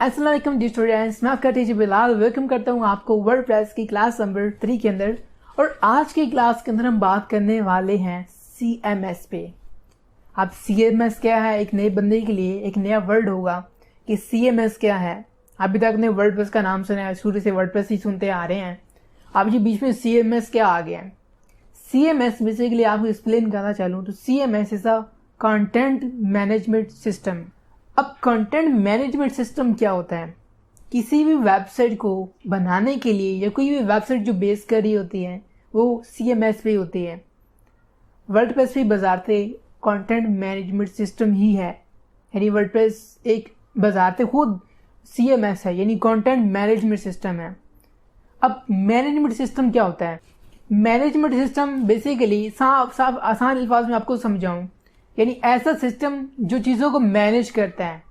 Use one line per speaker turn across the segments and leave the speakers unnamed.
अस्सलाम वालेकुम जी स्टूडेंट्स, मैं आपका टीचर बिलाल वेलकम करता हूँ आपको वर्डप्रेस की क्लास नंबर 3 के अंदर। और आज की क्लास के अंदर हम बात करने वाले हैं CMS पे। अब CMS क्या है, एक नए बंदे के लिए एक नया वर्ड होगा कि CMS क्या है। अभी तक ने वर्डप्रेस का नाम सुना है, शुरू से वर्डप्रेस ही सुनते आ रहे हैं। अब ये बीच में CMS क्या आ गया है। CMS बेसिकली आपको एक्सप्लेन करना चालूँ तो CMS is a content management system. अब कंटेंट मैनेजमेंट सिस्टम क्या होता है? किसी भी वेबसाइट को बनाने के लिए या कोई भी वेबसाइट जो बेस कर रही होती है वो CMS पे होती है। वर्डप्रेस भी बजाते कंटेंट मैनेजमेंट सिस्टम ही है, यानी वर्डप्रेस एक बजाते खुद CMS है, यानी कंटेंट मैनेजमेंट सिस्टम है। अब मैनेजमेंट सिस्टम क्या होता है? मैनेजमेंट सिस्टम बेसिकली साफ आसान अल्फाज में आपको समझाऊं, यानी ऐसा सिस्टम जो चीज़ों को मैनेज करता है,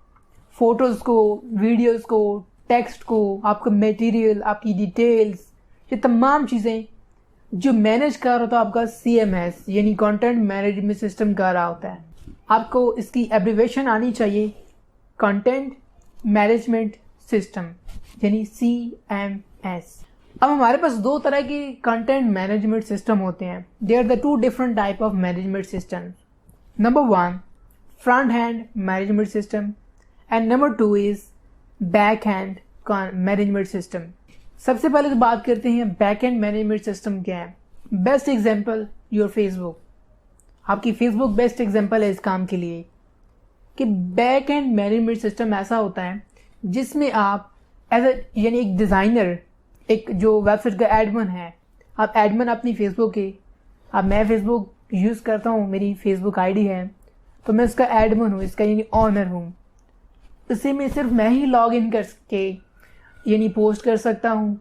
फोटोज़ को, वीडियोस को, टेक्स्ट को, आपका मटेरियल, आपकी डिटेल्स, ये तमाम चीज़ें जो मैनेज कर रहा होता है आपका CMS यानी कंटेंट मैनेजमेंट सिस्टम कर रहा होता है। आपको इसकी एब्रिवेशन आनी चाहिए, कंटेंट मैनेजमेंट सिस्टम यानी CMS। अब हमारे पास दो तरह के कंटेंट मैनेजमेंट सिस्टम होते हैं। They are the two different type of management system. Number 1, front-hand management system and number 2 is back-hand management system। सबसे पहले तो बात करते हैं back-end management system क्या है। बेस्ट एग्जाम्पल योर फेसबुक, आपकी फेसबुक बेस्ट एग्जाम्पल है इस काम के लिए कि बैक-एंड मैनेजमेंट सिस्टम ऐसा होता है जिसमें आप यानी एक डिज़ाइनर, एक जो वेबसाइट का एडमिन है, आप एडमिन अपनी फेसबुक के, अब मैं फेसबुक यूज़ करता हूँ, मेरी फेसबुक आईडी है तो मैं इसका एडमिन हूँ, इसका यानी ऑनर हूँ। इसी में सिर्फ मैं ही लॉग इन करके यानी पोस्ट कर सकता हूँ,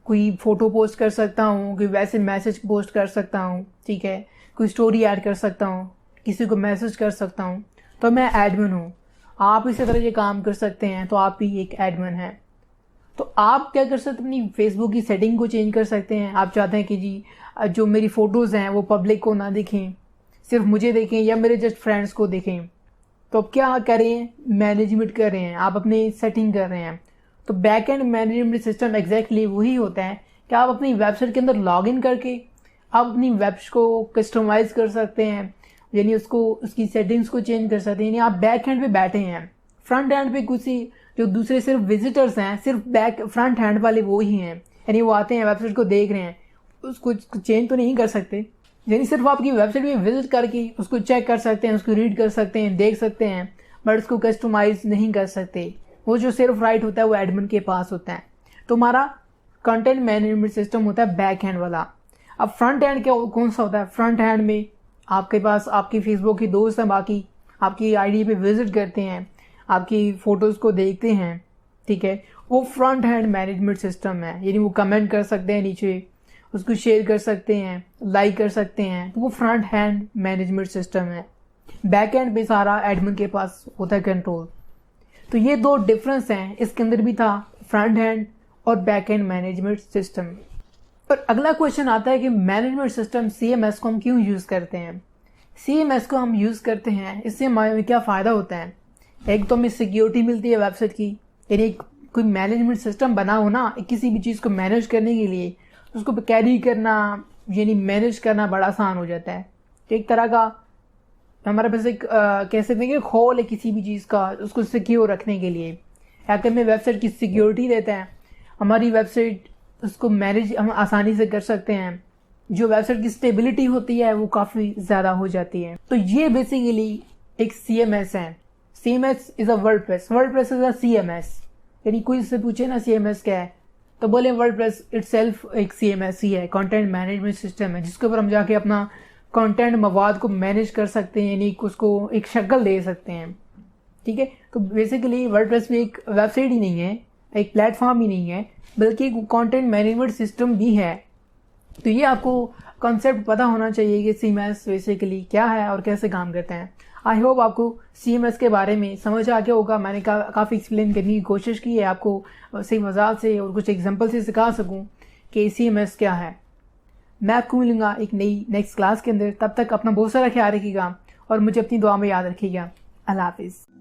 कोई फ़ोटो पोस्ट कर सकता हूँ, कोई वैसे मैसेज पोस्ट कर सकता हूँ, ठीक है, कोई स्टोरी ऐड कर सकता हूँ, किसी को मैसेज कर सकता हूँ, तो मैं एडमिन हूँ। आप इसी तरह ये काम कर सकते हैं तो आप भी एक एडमिन हैं। तो आप क्या कर सकते हैं, अपनी फेसबुक की सेटिंग को चेंज कर सकते हैं। आप चाहते हैं कि जी जो मेरी फ़ोटोज़ हैं वो पब्लिक को ना दिखें, सिर्फ मुझे देखें या मेरे जस्ट फ्रेंड्स को देखें, तो अब क्या कर रहे हैं, मैनेजमेंट कर रहे हैं, आप अपनी सेटिंग कर रहे हैं। तो back and management system exactly वही होता है कि आप अपनी वेबसाइट के अंदर लॉगिन करके आप अपनी वेबसाइट को कस्टमाइज़ कर सकते हैं, यानी उसकी सेटिंग्स को चेंज कर सकते हैं। यानी आप बैक हैंड पे बैठे हैं, फ्रंट हैंड पे कुछ जो दूसरे सिर्फ विजिटर्स हैं, सिर्फ फ्रंट हैंड वाले वो ही हैं, यानी वो आते हैं वेबसाइट को देख रहे हैं, उसको चेंज तो नहीं कर सकते, यानी सिर्फ आपकी वेबसाइट में विजिट करके उसको चेक कर सकते हैं, उसको रीड कर सकते हैं, देख सकते हैं, बट उसको कस्टमाइज नहीं कर सकते। वो जो सिर्फ राइट होता है वो एडमिन के पास होता है। तो हमारा कंटेंट मैनेजमेंट सिस्टम होता है बैक हैंड वाला। अब फ्रंट हैंड क्या कौन सा होता है? फ्रंट हैंड में आपके पास आपकी फेसबुक की दोस्त हैं, बाकी आपकी आईडी पे विजिट करते हैं, आपकी फ़ोटोज़ को देखते हैं, ठीक है, वो फ्रंट हैंड मैनेजमेंट सिस्टम है। यानी वो कमेंट कर सकते हैं नीचे, उसको शेयर कर सकते हैं, लाइक कर सकते हैं, तो वो फ्रंट हैंड मैनेजमेंट सिस्टम है। बैक हैंड पे सारा एडमिन के पास होता है कंट्रोल। तो ये दो डिफरेंस हैं, इसके अंदर भी था फ्रंट हैंड और बैक हैंड मैनेजमेंट सिस्टम। और अगला क्वेश्चन आता है कि मैनेजमेंट सिस्टम CMS को हम क्यों यूज़ करते हैं? CMS को हम यूज़ करते हैं, इससे हमारे क्या फ़ायदा होता है? एक तो हमें सिक्योरिटी मिलती है वेबसाइट की, यानी कोई मैनेजमेंट सिस्टम बना हो ना, किसी भी चीज़ को मैनेज करने के लिए उसको कैरी करना यानी मैनेज करना बड़ा आसान हो जाता है। तो एक तरह का हमारे पास एक कह सकते हैं कि खोल है किसी भी चीज़ का, उसको सिक्योर रखने के लिए। अगर हमें वेबसाइट की सिक्योरिटी देता है, हमारी वेबसाइट उसको मैनेज हम आसानी से कर सकते हैं। जो वेबसाइट की स्टेबिलिटी होती है वो काफ़ी ज़्यादा हो जाती है। तो ये बेसिकली एक CMS है। CMS is a WordPress, WordPress is a CMS। यानी कोई से पूछे ना CMS क्या है तो बोले वर्डप्रेस इटसेल्फ एक CMS ही है, कंटेंट मैनेजमेंट सिस्टम है, जिसके ऊपर हम जाके अपना कंटेंट मवाद को मैनेज कर सकते हैं, यानी उसको एक शक्ल दे सकते हैं, ठीक है। तो बेसिकली वर्डप्रेस में एक वेबसाइट ही नहीं है, एक प्लेटफॉर्म ही नहीं है, बल्कि एक कंटेंट मैनेजमेंट सिस्टम भी है। तो ये आपको कॉन्सेप्ट पता होना चाहिए कि CMS बेसिकली क्या है और कैसे काम करते हैं। आई होप आपको CMS के बारे में समझ आ गया होगा। मैंने काफ़ी एक्सप्लेन करने की कोशिश की है, आपको सही मजाक से और कुछ एग्जांपल से सिखा सकूं कि CMS क्या है। मैं आपको मिलूंगा एक नई नेक्स्ट क्लास के अंदर। तब तक अपना बहुत सारा ख्याल रखिएगा और मुझे अपनी दुआ में याद रखिएगा। अल्लाह हाफिज़।